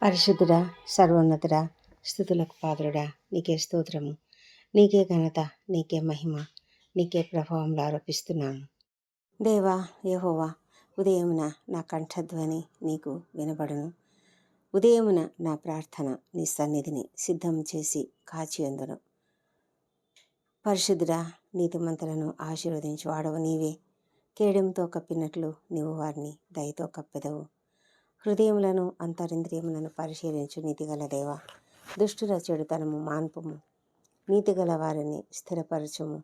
పరిశుద్ధుడా, సర్వోన్నతుడా, స్తుతులకు పాత్రుడా, నీకే స్తోత్రము, నీకే ఘనత, నీకే మహిమ, నీకే ప్రభావంలో ఆరోపిస్తున్నాము. దేవా యెహోవా, ఉదయమున నా కంఠధ్వని నీకు వినబడును. ఉదయమున నా ప్రార్థన నీ సన్నిధిని సిద్ధం చేసి కాచి అందును. పరిశుద్ధుడా, నీతిమంతులను ఆశీర్వదించు వాడవు నీవే. కేడెంతో కప్పినట్లు నీవు వారిని దయతో కప్పెదవు. హృదయములను అంతరింద్రియములను పరిశీలించు నీతిగల దేవా. దుష్టుల చెడుతనము మాన్పుము, నీతిగల వారిని స్థిరపరచుము.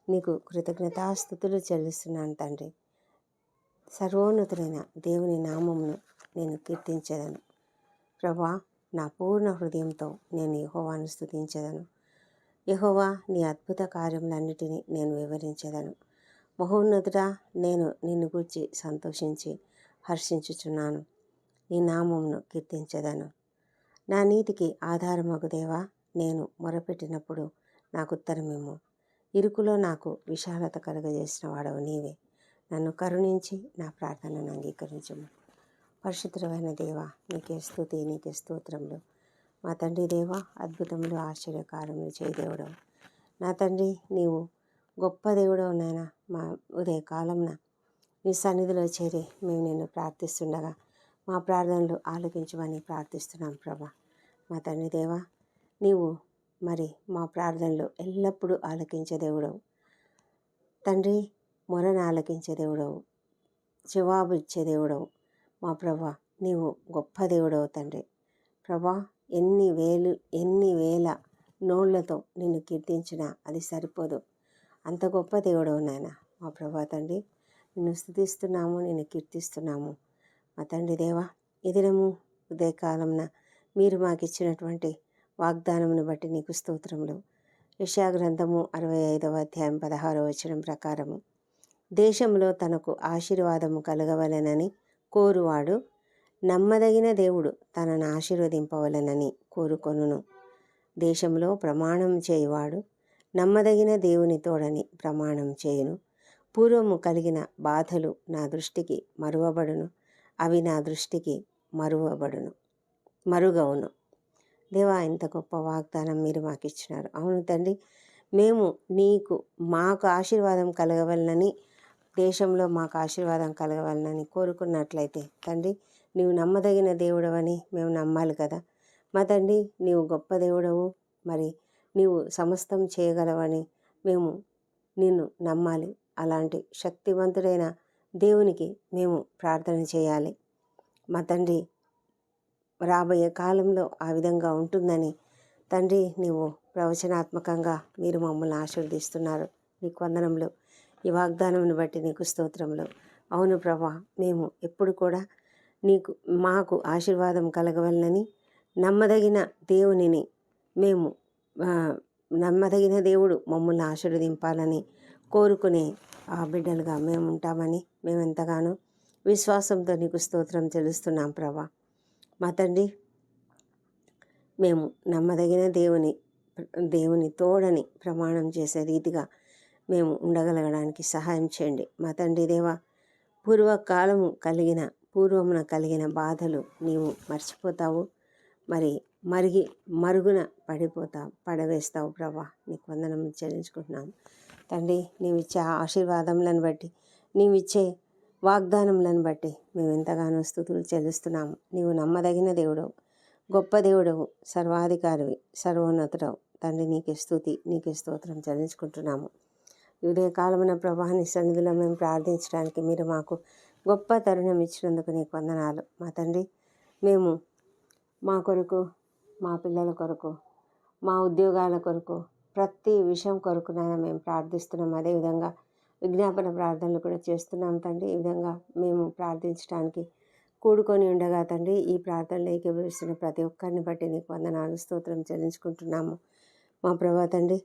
నీకు కృతజ్ఞతాస్థుతులు చెల్లిస్తున్నాను తండ్రి. సర్వోన్నతుడైన దేవుని నామమును నేను కీర్తించెదను. ప్రభా, నా పూర్ణ హృదయంతో నేను యెహోవాను స్తుతించెదను. యెహోవా, నీ అద్భుత కార్యములన్నిటినీ నేను వివరించెదను. మహోన్నతుడా, నేను నిన్ను గూర్చి సంతోషించి హర్షించుచున్నాను. నీ నామమును కీర్తించెదను. నా నీతికి ఆధారమగు దేవా, నేను మొరపెట్టినప్పుడు నాకు ఉత్తరమిమ్ము. ఇరుకులో నాకు విశాలత కలుగజేసిన వాడవు నీవే. నన్ను కరుణించి నా ప్రార్థనను అంగీకరించుము. పరిశుద్ధమైన దేవా, నీకే స్తుతి, నీకే స్తోత్రములు. మా తండ్రి దేవా, అద్భుతములు ఆశ్చర్యకారములు చేయి దేవుడవు. నా తండ్రి, నీవు గొప్ప దేవుడవు నాయన. మా ఉదయకాలంన నీ సన్నిధిలో చేరి మేము నిన్ను ప్రార్థిస్తుండగా మా ప్రార్థనలు ఆలకించమని ప్రార్థిస్తున్నాం ప్రభా. మా తండ్రి దేవా, నీవు మరి మా ప్రార్థనలు ఎల్లప్పుడూ ఆలకించే దేవుడవు తండ్రి. మొరను ఆలకించే దేవుడవు, జవాబు ఇచ్చే దేవుడవు మా ప్రభా. నీవు గొప్ప దేవుడవు తండ్రి. ప్రభా, ఎన్ని వేల నోళ్లతో నిన్ను కీర్తించినా అది సరిపోదు. అంత గొప్ప దేవుడవు నాయన మా ప్రభా తండ్రి. నిన్ను స్తుతిస్తున్నాము, నిన్ను కీర్తిస్తున్నాము మా తండ్రి దేవా. ఈ దినము ఉదయకాలంన మీరు మాకు ఇచ్చినటువంటి వాగ్దానమును బట్టి నీకు స్తోత్రములు. యెషయా గ్రంథము 65వ అధ్యాయం 16వ వచనం ప్రకారము, దేశంలో తనకు ఆశీర్వాదము కలగవలెనని కోరువాడు నమ్మదగిన దేవుడు తనను ఆశీర్వదింపవలెనని కోరుకొనును. దేశంలో ప్రమాణం చేయువాడు నమ్మదగిన దేవుని తోడని ప్రమాణం చేయును. పూర్వము కలిగిన బాధలు నా దృష్టికి మరువబడును, అవి నా దృష్టికి మరుగవును. దేవా, ఇంత గొప్ప వాగ్దానం మీరు మాకు ఇచ్చినారు. అవును తండ్రి, మేము మాకు ఆశీర్వాదం కలగవలనని, దేశంలో మాకు ఆశీర్వాదం కలగవలనని కోరుకున్నట్లయితే తండ్రి, నీవు నమ్మదగిన దేవుడవని మేము నమ్మాలి కదా మా తండ్రి. నీవు గొప్ప దేవుడవు, మరి నీవు సమస్తం చేయగలవని మేము నిన్ను నమ్మాలి. అలాంటి శక్తివంతుడైన దేవునికి మేము ప్రార్థన చేయాలి మా తండ్రి. రాబోయే కాలంలో ఆ విధంగా ఉంటుందని తండ్రి నీవు ప్రవచనాత్మకంగా మీరు మమ్మల్ని ఆశీర్వదిస్తున్నారు. నీకు వందనములు. ఈ వాగ్దానమును బట్టి నీకు స్తోత్రములు. అవును ప్రభా, మేము ఎప్పుడు కూడా మాకు ఆశీర్వాదం కలగవలనని నమ్మదగిన దేవునిని నమ్మదగిన దేవుడు మమ్మల్ని ఆశీర్వదింపాలని కోరుకునే ఆ బిడ్డలుగా మేము ఉంటామని మేము ఎంతగానో విశ్వాసంతో నీకు స్తోత్రం చెల్లిస్తున్నాం ప్రభా. మా తండ్రి, మేము నమ్మదగిన దేవుని తోడని ప్రమాణం చేసే రీతిగా మేము ఉండగలగడానికి సహాయం చేయండి మా తండ్రి దేవా. పూర్వమున కలిగిన బాధలు నీవు మర్చిపోతావు, మరి మరుగున పడవేస్తావు ప్రభా. నీకు వందనం చెల్లించుకుంటున్నాము తండ్రి. నీవిచ్చే ఆశీర్వాదములను బట్టి, నీవిచ్చే వాగ్దానములను బట్టి మేము ఎంతగానో స్తుతులు చెల్లిస్తున్నాము. నీవు నమ్మదగిన దేవుడవు, గొప్ప దేవుడవు, సర్వాధికారివి, సర్వోన్నతుడవు తండ్రి. నీకే స్తుతి, నీకే స్తోత్రం చెల్లించుకుంటున్నాము. ఉదయకాలమున ప్రభా, నీ సన్నిధిలో మేము ప్రార్థించడానికి మీరు మాకు గొప్ప తరుణం ఇచ్చినందుకు నీకు వందనాలు మా తండ్రి. మేము మా కొరకు, మా పిల్లల కొరకు, మా ఉద్యోగాల కొరకు, ప్రతి విషయం కొరకునైనా మేము ప్రార్థిస్తున్నాం. అదేవిధంగా విజ్ఞాపన ప్రార్థనలు కూడా చేస్తున్నాం తండ్రి. ఈ విధంగా మేము ప్రార్థించడానికి కూడుకొని ఉండగా తండ్రి, ఈ ప్రార్థనలు ఏకీభవిస్తున్న ప్రతి ఒక్కరిని బట్టి నీకు వందనాలు, స్తోత్రం చెల్లించుకుంటున్నాము మా ప్రభా తండ్రి.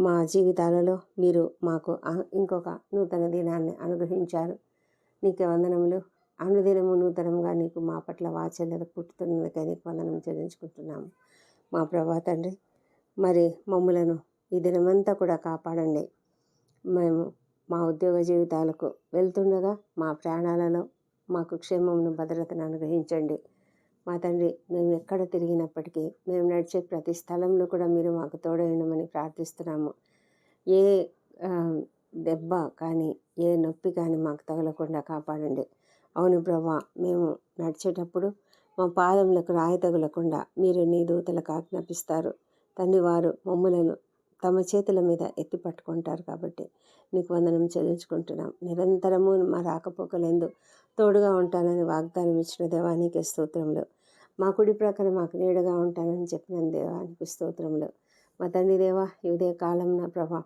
మా జీవితాలలో మీరు మాకు ఇంకొక నూతన దినాన్ని అనుగ్రహించారు. నీకే వందనములు. అనుదినము నూతనంగా నీకు మా పట్ల వాత్సల్యత పుట్టుతున్నందుకే నీకు వందనం చెల్లించుకుంటున్నాము మా ప్రభా తండ్రి. మరి మమ్ములను ఈ దినమంతా కూడా కాపాడండి. మేము మా ఉద్యోగ జీవితాలకు వెళ్తుండగా మా ప్రాణాలలో మాకు క్షేమమును, భద్రతను అనుగ్రహించండి. మా తండ్రి, మేము ఎక్కడ తిరిగినప్పటికీ, మేము నడిచే ప్రతి స్థలంలో కూడా మీరు మాకు తోడై ఉండమని ప్రార్థిస్తున్నాము. ఏ దెబ్బ కానీ, ఏ నొప్పి కానీ మాకు తగలకుండా కాపాడండి. అవును ప్రభా, మేము నడిచేటప్పుడు మా పాదములకు రాయి తగలకుండా మీరు నీ దూతలకు ఆజ్ఞాపిస్తారు. తండ్రి, వారు మమ్ములను తమ చేతుల మీద ఎత్తి పట్టుకుంటారు కాబట్టి నీకు వందనం చెల్లించుకుంటున్నాం. నిరంతరము మా రాకపోకలందు తోడుగా ఉంటానని వాగ్దానం ఇచ్చిన దేవానికి స్తోత్రములు. మా కుడి ప్రక్కన మాకు నీడగా ఉంటానని చెప్పిన దేవానికి స్తోత్రములు. మా తండ్రి దేవా, ఈ ఉదయ కాలం నా ప్రభా,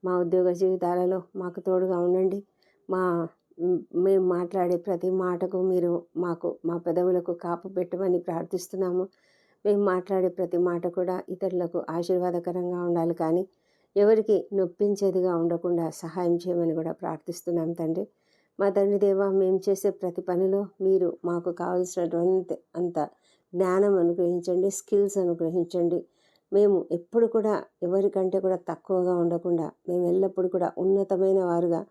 మా ఉద్యోగ జీవితాలలో మాకు తోడుగా ఉండండి. మేము మాట్లాడే ప్రతి మాటకు మీరు మాకు మా పెదవులకు కాపు పెట్టమని ప్రార్థిస్తున్నాము. మేము మాట్లాడే ప్రతి మాట కూడా ఇతరులకు ఆశీర్వాదకరంగా ఉండాలి, కానీ ఎవరికి నొప్పించేదిగా ఉండకుండా సహాయం చేయమని కూడా ప్రార్థిస్తున్నాం తండ్రి. మా తండ్రి దేవా, మేము చేసే ప్రతి పనిలో మీరు మాకు కావలసినటువంటి అంత జ్ఞానం అనుగ్రహించండి, స్కిల్స్ అనుగ్రహించండి. మేము ఎప్పుడు కూడా ఎవరికంటే కూడా తక్కువగా ఉండకుండా మేము ఎల్లప్పుడూ కూడా ఉన్నతమైన వారుగా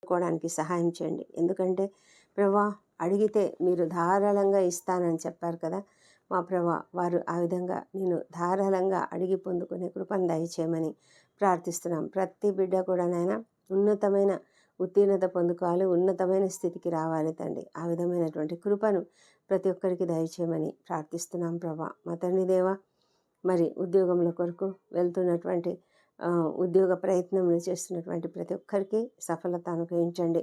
కోవడానికి సహాయం చేయండి. ఎందుకంటే ప్రభా, అడిగితే మీరు ధారాళంగా ఇస్తానని చెప్పారు కదా. మా ప్రభా, వారు ఆ విధంగా నేను ధారాళంగా అడిగి పొందుకునే కృపను దయచేయమని ప్రార్థిస్తున్నాం. ప్రతి బిడ్డ కూడా నాయన ఉన్నతమైన ఉత్తీర్ణత పొందుకోవాలి, ఉన్నతమైన స్థితికి రావాలి తండ్రి. ఆ విధమైనటువంటి కృపను ప్రతి ఒక్కరికి దయచేయమని ప్రార్థిస్తున్నాం ప్రభా. మా తండ్రి దేవా, మరి ఉద్యోగముల కొరకు వెళ్తున్నటువంటి ఉద్యోగ ప్రయత్నంలో చేస్తున్నటువంటి ప్రతి ఒక్కరికి సఫలత అనుగ్రహించండి.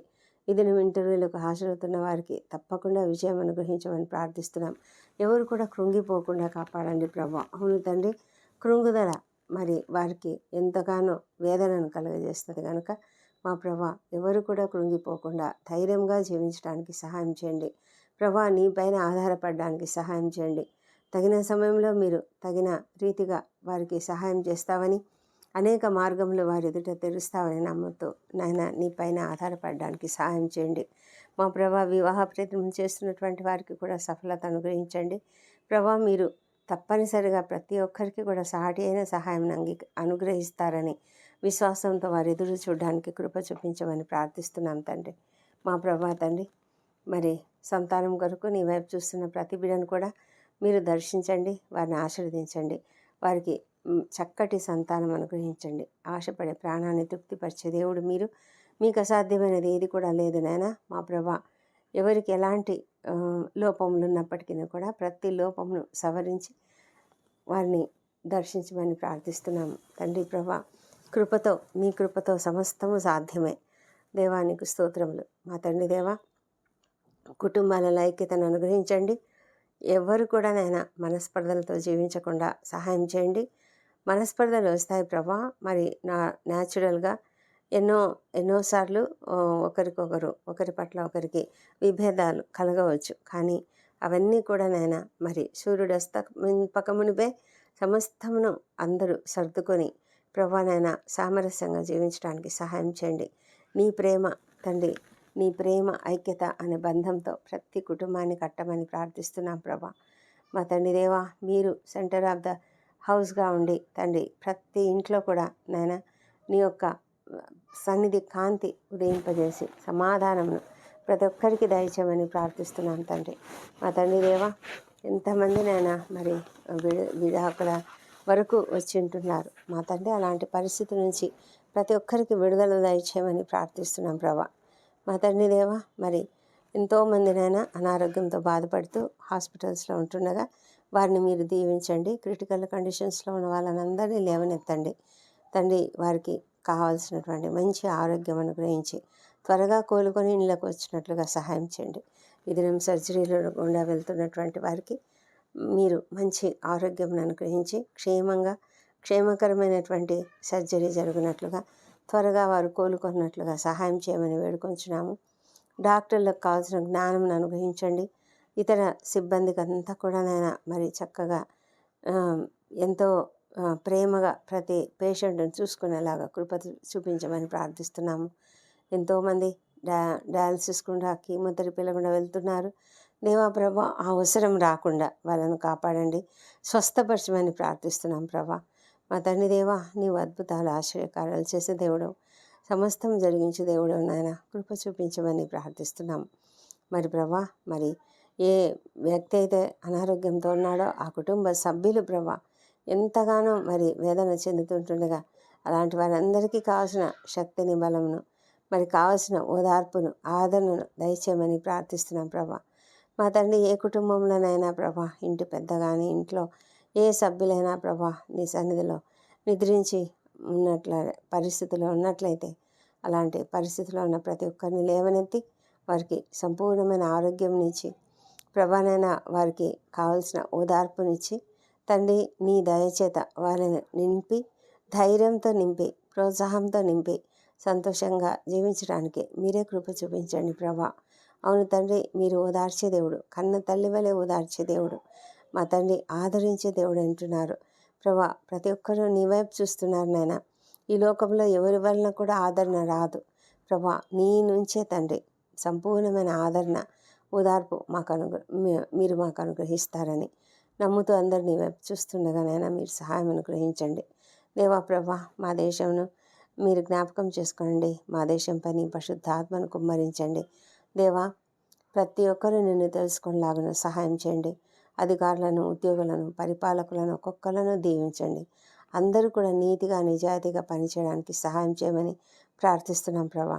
ఇది నువ్వు ఇంటర్వ్యూలకు హాజరవుతున్న వారికి తప్పకుండా విజయం అనుగ్రహించమని ప్రార్థిస్తున్నాం. ఎవరు కూడా కృంగిపోకుండా కాపాడండి ప్రభా. అవును తండ్రి, కృంగుదల మరి వారికి ఎంతగానో వేదనను కలుగజేస్తుంది కనుక మా ప్రభా, ఎవరు కూడా కృంగిపోకుండా ధైర్యంగా జీవించడానికి సహాయం చేయండి ప్రభా. నీ పైన ఆధారపడడానికి సహాయం చేయండి. తగిన సమయంలో మీరు తగిన రీతిగా వారికి సహాయం చేస్తావని, అనేక మార్గంలో వారి ఎదుట తెరుస్తావని నమ్ముతూ నాయన నీ పైన ఆధారపడడానికి సహాయం చేయండి. మా ప్రభా, వివాహ ప్రయత్నం చేస్తున్నటువంటి వారికి కూడా సఫలత అనుగ్రహించండి ప్రభా. మీరు తప్పనిసరిగా ప్రతి ఒక్కరికి కూడా సాటి అయిన సహాయం అనుగ్రహిస్తారని విశ్వాసంతో వారి ఎదురు చూడడానికి కృప చూపించమని ప్రార్థిస్తున్నాం తండ్రి. మా ప్రభా తండ్రి, మరి సంతానం కొరకు నీ వైపు చూస్తున్న ప్రతి బిడ్డను కూడా మీరు దర్శించండి, వారిని ఆశీర్వదించండి. వారికి చక్కటి సంతానం అనుగ్రహించండి. ఆశపడే ప్రాణాన్ని తృప్తిపరిచే దేవుడు మీరు. మీకు అసాధ్యమైనది ఏది కూడా లేదు నాయన. మా ప్రభా, ఎవరికి ఎలాంటి లోపములు ఉన్నప్పటికీ కూడా ప్రతి లోపమును సవరించి వారిని దర్శించమని ప్రార్థిస్తున్నాము తండ్రి. ప్రభా, కృపతో నీ కృపతో సమస్తము సాధ్యమే. దేవానికి స్తోత్రములు. మా తండ్రి దేవా, కుటుంబాల ఐక్యతను అనుగ్రహించండి. ఎవరు కూడా నైనా మనస్పర్ధలతో జీవించకుండా సహాయం చేయండి. మనస్పర్ధలు వస్తాయి ప్రభా. మరి న్యాచురల్గా ఎన్నోసార్లు ఒకరికొకరు, ఒకరి పట్ల ఒకరికి విభేదాలు కలగవచ్చు. కానీ అవన్నీ కూడా నాయన మరి సూర్యుడు పకమునిపే సమస్తమును అందరూ సర్దుకొని ప్రభా నాయన సామరస్యంగా జీవించడానికి సహాయం చేయండి. నీ ప్రేమ తండ్రి, నీ ప్రేమ ఐక్యత అనే బంధంతో ప్రతి కుటుంబాన్ని కట్టమని ప్రార్థిస్తున్నాం ప్రభా. మా తండ్రి దేవా, మీరు సెంటర్ ఆఫ్ ద హౌస్గా ఉండి తండ్రి ప్రతి ఇంట్లో కూడా నాయన నీ యొక్క సన్నిధి కాంతి ఉదయింపజేసి సమాధానమును ప్రతి ఒక్కరికి దయచేయమని ప్రార్థిస్తున్నాం తండ్రి. మా తండ్రి దేవా, ఎంతమంది నాయన మరి విడాకుల వరకు వచ్చి ఉంటున్నారు మా తండ్రి. అలాంటి పరిస్థితి నుంచి ప్రతి ఒక్కరికి విడుదల దయచేయమని ప్రార్థిస్తున్నాం ప్రభా. మా తండ్రి దేవా, మరి ఎంతోమంది నాయన అనారోగ్యంతో బాధపడుతూ హాస్పిటల్స్లో ఉంటుండగా వారిని మీరు దీవించండి. క్రిటికల్ కండిషన్స్లో ఉన్న వాళ్ళని అందరినీ లేవనెత్తండి తండ్రి. వారికి కావాల్సినటువంటి మంచి ఆరోగ్యం అనుగ్రహించి త్వరగా కోలుకొని ఇళ్ళకు వచ్చినట్లుగా సహాయం చేయండి. ఈ దినం సర్జరీలో గుండా వెళ్తున్నటువంటి వారికి మీరు మంచి ఆరోగ్యం అనుగ్రహించి క్షేమకరమైనటువంటి సర్జరీ జరుగునట్లుగా త్వరగా వారు కోలుకున్నట్లుగా సహాయం చేయమని వేడుకొంచున్నాము. డాక్టర్లకు కావాల్సిన జ్ఞానం అనుగ్రహించండి. ఇతర సిబ్బందికి అంతా కూడా నాయన మరి చక్కగా ఎంతో ప్రేమగా ప్రతి పేషెంట్ని చూసుకునేలాగా కృప చూపించమని ప్రార్థిస్తున్నాము. ఎంతోమంది డయాలసిస్ గుండా కీమోథెరపీల గుండా వెళ్తున్నారు. దేవా ప్రభా, ఆ అవసరం రాకుండా వాళ్ళను కాపాడండి, స్వస్థపరచమని ప్రార్థిస్తున్నాం ప్రభా. మా తండ్రి దేవా, నీవు అద్భుతాలు ఆశ్చర్యకార్యాలు చేసే దేవుడు, సమస్తం జరిగించే దేవుడు నాయన, కృప చూపించమని ప్రార్థిస్తున్నాం. మరి ప్రభా, మరి ఏ వ్యక్తి అయితే అనారోగ్యంతో ఉన్నాడో ఆ కుటుంబ సభ్యులు ప్రభా ఎంతగానో మరి వేదన చెందుతుంటుండగా అలాంటి వారందరికీ కావాల్సిన శక్తిని, బలమును, మరి కావాల్సిన ఓదార్పును, ఆదరణను దయచేయమని ప్రార్థిస్తున్నాం ప్రభా. మా తండ్రి, ఏ కుటుంబంలోనైనా ప్రభా, ఇంటి పెద్ద కానీ ఇంట్లో ఏ సభ్యులైనా ప్రభా నీ సన్నిధిలో నిద్రించి పరిస్థితిలో ఉన్నట్లయితే అలాంటి పరిస్థితిలో ఉన్న ప్రతి ఒక్కరిని లేవనెత్తి వారికి సంపూర్ణమైన ఆరోగ్యం ఇచ్చి ప్రభానైనా వారికి కావలసిన ఓదార్పునిచ్చి తండ్రి నీ దయచేత వారిని నింపి ధైర్యంతో నింపి ప్రోత్సాహంతో నింపి సంతోషంగా జీవించడానికి మీరే కృప చూపించండి ప్రభా. అవును తండ్రి, మీరు ఓదార్చే దేవుడు, కన్న తల్లి వలె ఓదార్చే దేవుడు, మా తండ్రి ఆదరించే దేవుడు అంటున్నారు ప్రభా. ప్రతి ఒక్కరూ నీ వైపు చూస్తున్నారు నాయన. ఈ లోకంలో ఎవరి వలన కూడా ఆదరణ రాదు ప్రభా. నీ నుంచే తండ్రి సంపూర్ణమైన ఆదరణ, ఓదార్పు మీరు మాకు అనుగ్రహిస్తారని నమ్ముతూ అందరు నీ వైపు చూస్తుండగానైనా మీరు సహాయం అనుగ్రహించండి దేవా ప్రభా. మా దేశంను మీరు జ్ఞాపకం చేసుకోండి. మా దేశం పని పరిశుద్ధాత్మను కుమ్మరించండి దేవా. ప్రతి ఒక్కరూ నిన్ను తెలుసుకునేలాగా సహాయం చేయండి. అధికారులను, ఉద్యోగులను, పరిపాలకులను ఒక్కొక్కలను దీవించండి. అందరూ కూడా నీతిగా నిజాయితీగా పనిచేయడానికి సహాయం చేయమని ప్రార్థిస్తున్నాం ప్రభా.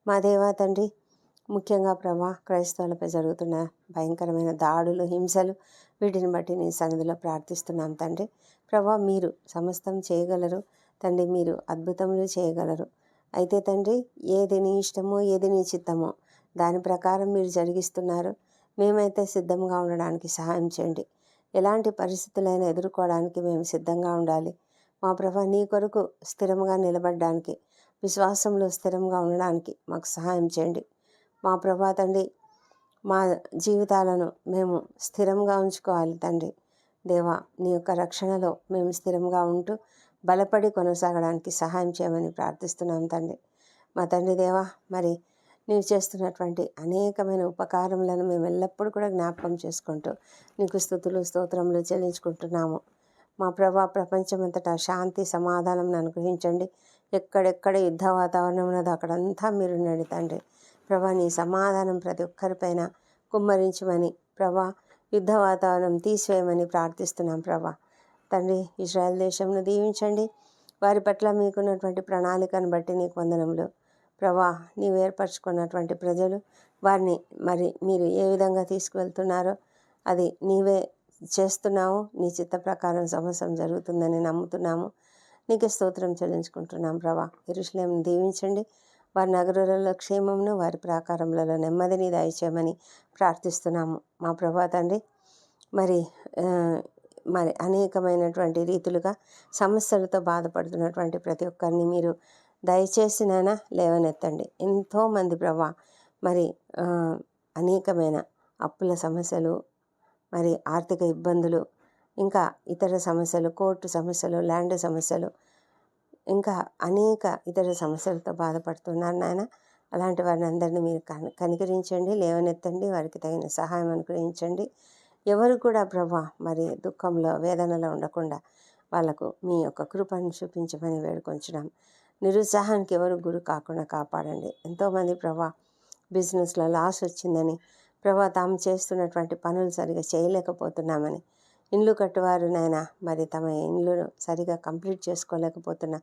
మా దేవా తండ్రి, ముఖ్యంగా ప్రభా క్రైస్తవులపై జరుగుతున్న భయంకరమైన దాడులు, హింసలు, వీటిని బట్టి నీ సన్నిధిలో ప్రార్థిస్తున్నాం తండ్రి. ప్రభా, మీరు సమస్తం చేయగలరు తండ్రి, మీరు అద్భుతములు చేయగలరు. అయితే తండ్రి, ఏది నీ ఇష్టమో ఏది నీ చిత్తమో దాని ప్రకారం మీరు జరిగిస్తున్నారు. మేమైతే సిద్ధంగా ఉండడానికి సహాయం చేయండి. ఎలాంటి పరిస్థితులైనా ఎదుర్కోవడానికి మేము సిద్ధంగా ఉండాలి మా ప్రభా. నీ కొరకు స్థిరంగా నిలబడడానికి, విశ్వాసంలో స్థిరంగా ఉండడానికి మాకు సహాయం చేయండి మా ప్రభా తండ్రి. మా జీవితాలను మేము స్థిరంగా ఉంచుకోవాలి తండ్రి దేవా. నీ యొక్క రక్షణలో మేము స్థిరంగా ఉంటూ బలపడి కొనసాగడానికి సహాయం చేయమని ప్రార్థిస్తున్నాం తండ్రి. మా తండ్రి దేవా, మరి నీవు చేస్తున్నటువంటి అనేకమైన ఉపకారములను మేము ఎల్లప్పుడూ కూడా జ్ఞాపకం చేసుకుంటూ నీకు స్తుతులు, స్తోత్రములు చెల్లించుకుంటున్నాము మా ప్రభా. ప్రపంచమంతటా శాంతి, సమాధానం అనుగ్రహించండి. ఎక్కడెక్కడ యుద్ధ వాతావరణం ఉన్నదో అక్కడంతా మీరు ఉండండి తండ్రి ప్రభా. నీ సమాధానం ప్రతి ఒక్కరిపైన కుమ్మరించమని ప్రభా, యుద్ధ వాతావరణం తీసివేయమని ప్రార్థిస్తున్నాం ప్రభా తండ్రి. ఇజ్రాయెల్ దేశంను దీవించండి. వారి పట్ల మీకున్నటువంటి ప్రణాళికను బట్టి నీకు వందనములు ప్రభా. నీవు ఏర్పరచుకున్నటువంటి ప్రజలు, వారిని మరి మీరు ఏ విధంగా తీసుకువెళ్తున్నారో అది నీవే చేస్తున్నావు. నీ చిత్త ప్రకారం సమస్తం జరుగుతుందని నమ్ముతున్నాము. నీకే స్తోత్రం చెల్లించుకుంటున్నాం ప్రభా. యెరూషలేమును దీవించండి. వారి నగరులలో క్షేమమును, వారి ప్రాకారములలో నెమ్మదిని దయచేయమని ప్రార్థిస్తున్నాము మా ప్రభా తండ్రి. మరి అనేకమైనటువంటి రీతులుగా సమస్యలతో బాధపడుతున్నటువంటి ప్రతి ఒక్కరిని మీరు దయచేసినైనా లేవనెత్తండి. ఎంతోమంది ప్రభా మరి అనేకమైన అప్పుల సమస్యలు, మరి ఆర్థిక ఇబ్బందులు, ఇంకా ఇతర సమస్యలు, కోర్టు సమస్యలు, ల్యాండ్ సమస్యలు, ఇంకా అనేక ఇతర సమస్యలతో బాధపడుతున్నారు నాయన. అలాంటి వారిని అందరినీ మీరు కనికరించండి, లేవనెత్తండి, వారికి తగిన సహాయం అనుగ్రహించండి. ఎవరు కూడా ప్రభా మరి దుఃఖంలో, వేదనలో ఉండకుండా వాళ్ళకు మీ యొక్క కృపను చూపించమని వేడుకొంచున్నాం. నిరుత్సాహానికి ఎవరు గురి కాకుండా కాపాడండి. ఎంతోమంది ప్రభా బిజినెస్లో లాస్ వచ్చిందని ప్రభా, తాము చేస్తున్నటువంటి పనులు సరిగా చేయలేకపోతున్నామని, ఇండ్లు కట్టువారు నాయన మరి తమ ఇండ్లను సరిగా కంప్లీట్ చేసుకోలేకపోతున్న,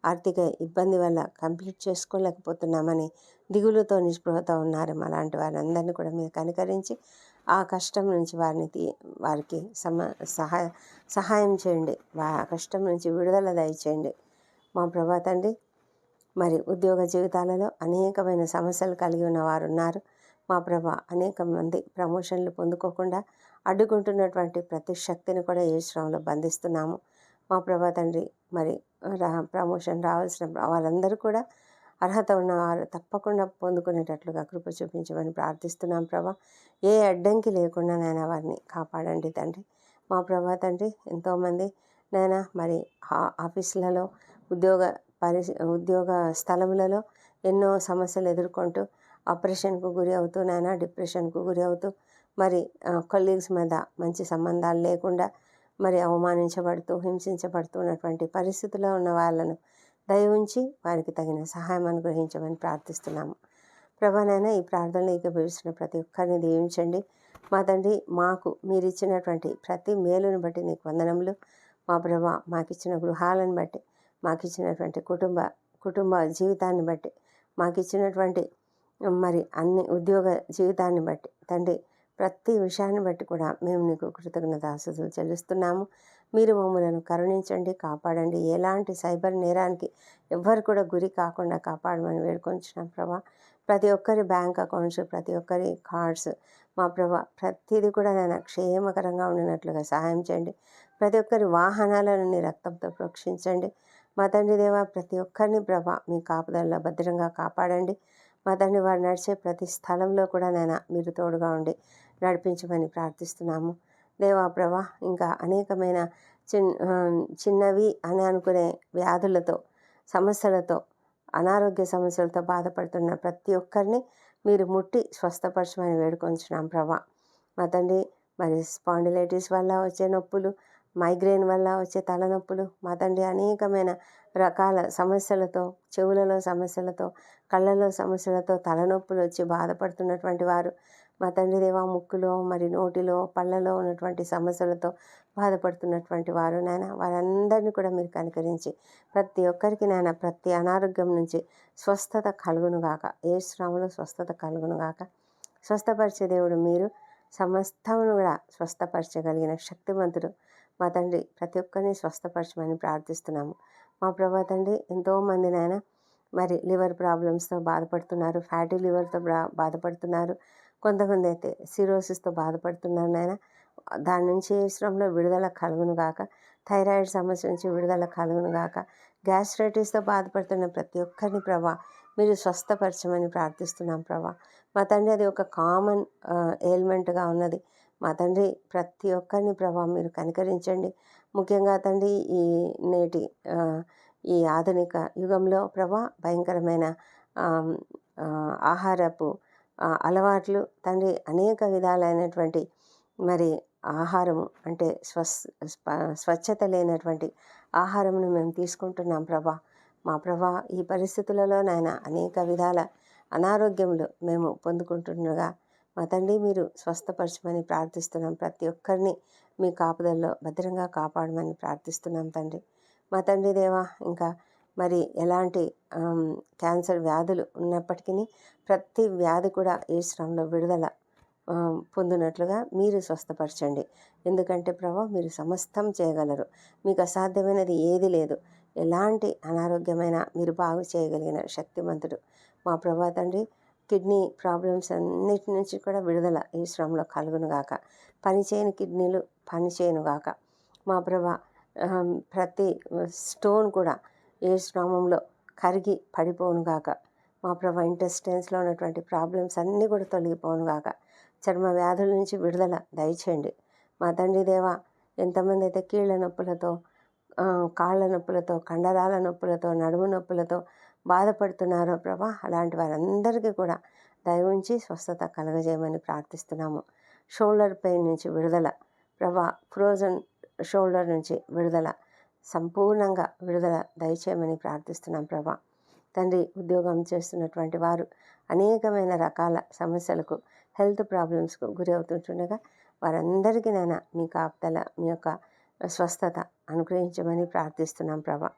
ఆర్థిక ఇబ్బంది వల్ల కంప్లీట్ చేసుకోలేకపోతున్నామని దిగులుతో, నిస్పృహతో ఉన్నారు. అలాంటి వారందరినీ కూడా మీరు కనికరించి ఆ కష్టం నుంచి వారికి సహాయం చేయండి. ఆ కష్టం నుంచి విడుదల దయచేయండి మా ప్రభా తండ్రి. మరి ఉద్యోగ జీవితాలలో అనేకమైన సమస్యలు కలిగి ఉన్నవారు ఉన్నారు. మా ప్రభా, అనేక మంది ప్రమోషన్లు పొందుకోకుండా అడ్డుకుంటున్నటువంటి ప్రతి శక్తిని కూడా యేసునామములో బంధిస్తున్నాము. మా ప్రభా తండ్రి, మరి ప్రమోషన్ రావాల్సిన వాళ్ళందరూ కూడా అర్హత ఉన్నవారు తప్పకుండా పొందుకునేటట్లుగా కృప చూపించమని ప్రార్థిస్తున్నాం ప్రభా. ఏ అడ్డంకి లేకుండా నాయన వారిని కాపాడండి తండ్రి. మా ప్రభా తండ్రి, ఎంతోమంది నాయన మరి ఆఫీసులలో ఉద్యోగ స్థలములలో ఎన్నో సమస్యలు ఎదుర్కొంటూ ఆపరేషన్కు గురి అవుతూ నాయన డిప్రెషన్కు గురి అవుతూ మరి కొలీగ్స్ మీద మంచి సంబంధాలు లేకుండా మరి అవమానించబడుతూ హింసించబడుతున్నటువంటి పరిస్థితిలో ఉన్న వాళ్ళను దయ ఉంచి వారికి తగిన సహాయం అనుగ్రహించమని ప్రార్థిస్తున్నాము. ప్రభానైనా ఈ ప్రార్థనలు ఏకీభవిస్తున్న ప్రతి ఒక్కరిని దీవించండి. మా తండ్రి, మాకు మీరిచ్చినటువంటి ప్రతి మేలును బట్టి నీకు వందనములు. మా ప్రభా, మాకిచ్చిన గృహాలను బట్టి, మాకిచ్చినటువంటి కుటుంబ జీవితాన్ని బట్టి, మాకిచ్చినటువంటి మరి అన్ని ఉద్యోగ జీవితాన్ని బట్టి తండ్రి, ప్రతి విషయాన్ని బట్టి కూడా మేము నీకు కృతజ్ఞతాస్తుతులు చెల్లిస్తున్నాము. మీరు మమ్మలను కరుణించండి, కాపాడండి. ఎలాంటి సైబర్ నేరానికి ఎవ్వరు కూడా గురి కాకుండా కాపాడమని వేడుకొంచున్నాం ప్రభా. ప్రతి ఒక్కరి బ్యాంక్ అకౌంట్స్, ప్రతి ఒక్కరి కార్డ్స్ మా ప్రభా, ప్రతిదీ కూడా నేను క్షేమకరంగా ఉండినట్లుగా సహాయం చేయండి. ప్రతి ఒక్కరి వాహనాలను నీ రక్తంతో ప్రోక్షించండి. మా తండ్రి దేవా, ప్రతి ఒక్కరిని ప్రభా మీ కాపుదలలో భద్రంగా కాపాడండి. మా తండ్రి, వారు నడిచే ప్రతి స్థలంలో కూడా నేను మీరు తోడుగా ఉండి నడిపించమని ప్రార్థిస్తున్నాము. దేవా ప్రభా, ఇంకా అనేకమైన చిన్నవి అని అనుకునే వ్యాధులతో, సమస్యలతో, అనారోగ్య సమస్యలతో బాధపడుతున్న ప్రతి ఒక్కరిని మీరు ముట్టి స్వస్థపరచమని వేడుకొంచున్నాం ప్రభా. మా తండ్రి, మరి స్పాండిలైటిస్ వల్ల వచ్చే నొప్పులు, మైగ్రేన్ వల్ల వచ్చే తలనొప్పులు, మా తండ్రి అనేకమైన రకాల సమస్యలతో, చెవులలో సమస్యలతో, కళ్ళలో సమస్యలతో తలనొప్పులు వచ్చి బాధపడుతున్నటువంటి వారు, మా తండ్రి దేవా, ముక్కులో మరి నోటిలో పళ్ళలో ఉన్నటువంటి సమస్యలతో బాధపడుతున్నటువంటి వారు నాయన, వారందరినీ కూడా మీరు కనికరించి ప్రతి ఒక్కరికి నాయన ప్రతి అనారోగ్యం నుంచి స్వస్థత కలుగునుగాక. యేసునామములో స్వస్థత కలుగునుగాక. స్వస్థపరిచే దేవుడు మీరు, సమస్తమును కూడా స్వస్థపరచగలిగిన శక్తివంతుడు మా తండ్రి. ప్రతి ఒక్కరిని స్వస్థపరచమని ప్రార్థిస్తున్నాము. మా ప్రభా తండ్రి, ఎంతోమంది నాయన మరి లివర్ ప్రాబ్లమ్స్తో బాధపడుతున్నారు, ఫ్యాటీ లివర్తో బాధపడుతున్నారు, కొంతమంది అయితే సిరోసిస్తో బాధపడుతున్నారు నాయన. దాని నుంచి యేసునామములో విడుదల కలుగునుగాక. థైరాయిడ్ సమస్య నుంచి విడుదల కలుగునుగాక. గ్యాస్ట్రైటిస్తో బాధపడుతున్న ప్రతి ఒక్కరిని ప్రభా మీరు స్వస్థపరచమని ప్రార్థిస్తున్నాం ప్రభా. మా తండ్రి, అది ఒక కామన్ ఎయిల్మెంట్గా ఉన్నది. మా తండ్రి, ప్రతి ఒక్కరిని ప్రభా మీరు కనికరించండి. ముఖ్యంగా తండ్రి, ఈ ఆధునిక యుగంలో ప్రభా భయంకరమైన ఆహారపు అలవాట్లు తండ్రి, అనేక విధాలైనటువంటి మరి ఆహారము అంటే స్వచ్ఛత లేనటువంటి ఆహారమును మేము తీసుకుంటున్నాం ప్రభా. మా ప్రభా, ఈ పరిస్థితులలో నాయన అనేక విధాల అనారోగ్యములు మేము పొందుకుంటుండగా మా తండ్రి మీరు స్వస్థపరచమని ప్రార్థిస్తున్నాం. ప్రతి ఒక్కరిని మీ కాపుదల్లో భద్రంగా కాపాడమని ప్రార్థిస్తున్నాం తండ్రి. మా తండ్రి దేవా, ఇంకా మరి ఎలాంటి క్యాన్సర్ వ్యాధులు ఉన్నప్పటికీ ప్రతి వ్యాధి కూడా యేసునామములో విడుదల పొందినట్లుగా మీరు స్వస్థపరచండి. ఎందుకంటే ప్రభా, మీరు సమస్తం చేయగలరు. మీకు అసాధ్యమైనది ఏది లేదు. ఎలాంటి అనారోగ్యమైన మీరు బాగు చేయగలిగిన శక్తిమంతుడు మా ప్రభా తండ్రి. కిడ్నీ ప్రాబ్లమ్స్ అన్నిటి నుంచి కూడా విడుదల యేసునామములో కలుగునుగాక. పనిచేయని కిడ్నీలు పనిచేయనుగాక. మా ప్రభా, ప్రతి స్టోన్ కూడా యేసునామములో కరిగి పడిపోనుగాక. మా ప్రభా, ఇంటెస్టైన్స్లో ఉన్నటువంటి ప్రాబ్లమ్స్ అన్నీ కూడా తొలగిపోనుగాక. చర్మ వ్యాధుల నుంచి విడుదల దయచేయండి. మా తండ్రి దేవా, ఎంతమంది అయితే కీళ్ళ నొప్పులతో, కాళ్ళ నొప్పులతో, కండరాల నొప్పులతో, నడుము నొప్పులతో బాధపడుతున్నారో ప్రభా, అలాంటి వారందరికీ కూడా దయ ఉంచి స్వస్థత కలగజేయమని ప్రార్థిస్తున్నాము. షోల్డర్ పెయిన్ నుంచి విడుదల ప్రభా, ఫ్రోజన్ షోల్డర్ నుంచి విడుదల, సంపూర్ణంగా విడుదల దయచేయమని ప్రార్థిస్తున్నాం ప్రభా. తండ్రి, ఉద్యోగం చేస్తున్నటువంటి వారు అనేకమైన రకాల సమస్యలకు, హెల్త్ ప్రాబ్లమ్స్కు గురి అవుతుంటుండగా వారందరికీ నాయన మీ కాపుదల, మీ యొక్క స్వస్థత అనుగ్రహించమని ప్రార్థిస్తున్నాం ప్రభా.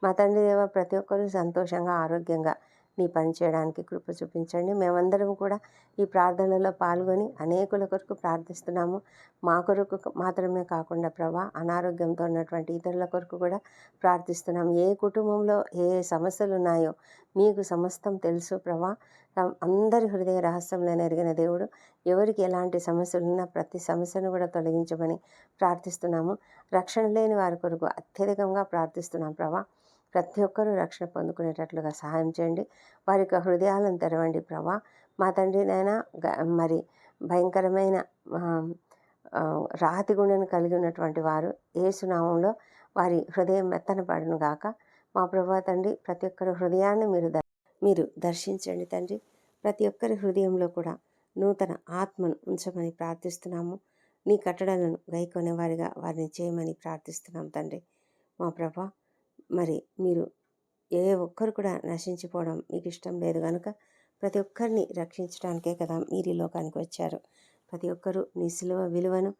మా తండ్రి దేవ, ప్రతి ఒక్కరూ సంతోషంగా, ఆరోగ్యంగా నీ పని చేయడానికి కృప చూపించండి. మేమందరం కూడా ఈ ప్రార్థనలో పాల్గొని అనేకుల కొరకు ప్రార్థిస్తున్నాము. మా కొరకు మాత్రమే కాకుండా ప్రభా, అనారోగ్యంతో ఉన్నటువంటి ఇతరుల కొరకు కూడా ప్రార్థిస్తున్నాము. ఏ కుటుంబంలో ఏ సమస్యలు ఉన్నాయో మీకు సమస్తం తెలుసు ప్రభా. అందరి హృదయ రహస్యంలో ఎరిగిన దేవుడు. ఎవరికి ఎలాంటి సమస్యలు ఉన్నా ప్రతి సమస్యను కూడా తొలగించమని ప్రార్థిస్తున్నాము. రక్షణ లేని వారి కొరకు అత్యధికంగా ప్రార్థిస్తున్నాం ప్రభా. ప్రతి ఒక్కరూ రక్షణ పొందుకునేటట్లుగా సహాయం చేయండి. వారి యొక్క హృదయాలను తెరవండి ప్రభా. మా తండ్రి నాయన, మరి భయంకరమైన రాతి గుండెను కలిగి ఉన్నటువంటి వారు యేసునామంలో వారి హృదయం మెత్తన పడును గాక. మా ప్రభా తండ్రి, ప్రతి ఒక్కరి హృదయాన్ని మీరు దర్శించండి తండ్రి. ప్రతి ఒక్కరి హృదయంలో కూడా నూతన ఆత్మను ఉంచమని ప్రార్థిస్తున్నాము. నీ కట్టడలను గైకొనే వారిగా వారిని చేయమని ప్రార్థిస్తున్నాం తండ్రి. మా ప్రభా, మరి మీరు ఏ ఒక్కరు కూడా నశించిపోవడం మీకు ఇష్టం లేదు కనుక ప్రతి ఒక్కరిని రక్షించడానికే కదా మీరు ఈ లోకానికి వచ్చారు. ప్రతి ఒక్కరూ నీ సిలువ విలువను,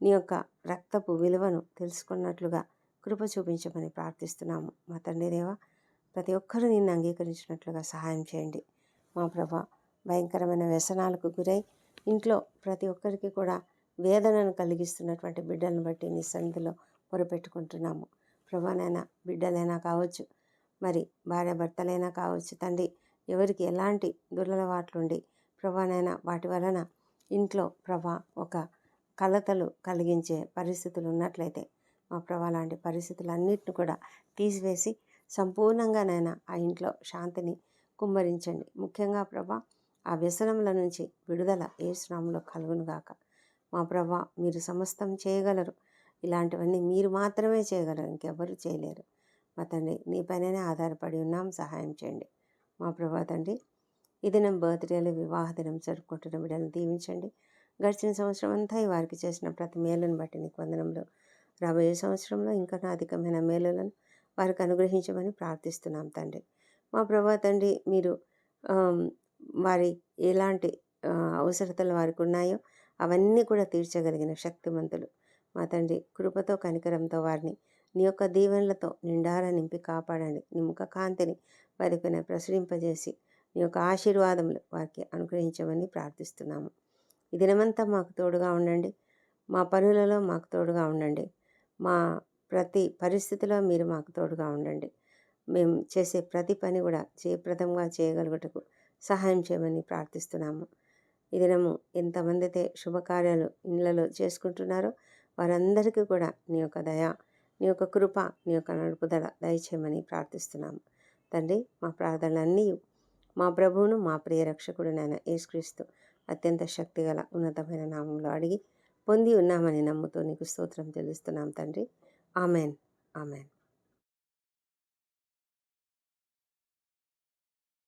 నీ యొక్క రక్తపు విలువను తెలుసుకున్నట్లుగా కృప చూపించమని ప్రార్థిస్తున్నాము. మా తండ్రి దేవ, ప్రతి ఒక్కరూ నిన్ను అంగీకరించినట్లుగా సహాయం చేయండి. మా ప్రభా, భయంకరమైన వ్యసనాలకు గురై ఇంట్లో ప్రతి ఒక్కరికి కూడా వేదనను కలిగిస్తున్నటువంటి బిడ్డలను బట్టి నీ సన్నిధిలో మొరపెట్టుకుంటున్నాము. ప్రభానైనా బిడ్డలైనా కావచ్చు, మరి భార్యాభర్తలైనా కావచ్చు తండ్రి, ఎవరికి ఎలాంటి దురలవాట్లుండి ప్రభానైనా వాటి వలన ఇంట్లో ప్రభా ఒక కలతలు కలిగించే పరిస్థితులు ఉన్నట్లయితే మా ప్రభా లాంటి పరిస్థితులన్నిటిని కూడా తీసివేసి సంపూర్ణంగానైనా ఆ ఇంట్లో శాంతిని కుమ్మరించండి. ముఖ్యంగా ప్రభా, ఆ వ్యసనముల నుంచి విడుదల యేసు నామములో కలుగునుగాక. మా ప్రభా, మీరు సమస్తం చేయగలరు. ఇలాంటివన్నీ మీరు మాత్రమే చేయగలరు, ఇంకెవ్వరూ చేయలేరు. మా తండ్రి, నీ పైననే ఆధారపడి ఉన్నాం, సహాయం చేయండి. మా ప్రభా తండ్రి, ఈ దినం బర్త్డేలు, వివాహ దినం జరుపుకుంటున్న బిడ్డలను దీవించండి. గడిచిన సంవత్సరం అంతా వారికి చేసిన ప్రతి మేలును బట్టి నీకు వందనములు. రాబోయే సంవత్సరంలో ఇంకా అధికమైన మేలులను వారికి అనుగ్రహించమని ప్రార్థిస్తున్నాం తండ్రి. మా ప్రభా తండ్రి, మీరు వారి ఎలాంటి అవసరతలు వారికి ఉన్నాయో అవన్నీ కూడా తీర్చగలిగిన శక్తిమంతులు. మా తండ్రి, కృపతో కనికరంతో వారిని నీ యొక్క దీవెనలతో నిండారా నింపి కాపాడండి. నీ ముఖ కాంతిని వారిపైన ప్రసరింపజేసి నీ యొక్క ఆశీర్వాదములు వారికి అనుగ్రహించమని ప్రార్థిస్తున్నాము. ఈ దినమంతా మాకు తోడుగా ఉండండి. మా పనులలో మాకు తోడుగా ఉండండి. మా ప్రతి పరిస్థితిలో మీరు మాకు తోడుగా ఉండండి. మేము చేసే ప్రతి పని కూడా జయప్రదంగా చేయగలుగుటకు సహాయం చేయమని ప్రార్థిస్తున్నాము. ఈ దినము ఎంతమంది అయితే శుభకార్యాలు ఇళ్లలో చేసుకుంటున్నారో వారందరికీ కూడా నీ యొక్క దయ, నీ యొక్క కృప, నీ యొక్క నడుపుదల దయచేయమని ప్రార్థిస్తున్నాము. తండ్రి, మా ప్రార్థనలన్నీ మా ప్రభువును, మా ప్రియ రక్షకుడునైన యేసుక్రీస్తు అత్యంత శక్తిగల ఉన్నతమైన నామంలో అడిగి పొంది ఉన్నామని నమ్ముతూ నీకు స్తోత్రం చెల్లిస్తున్నాం తండ్రి. Amen, amen.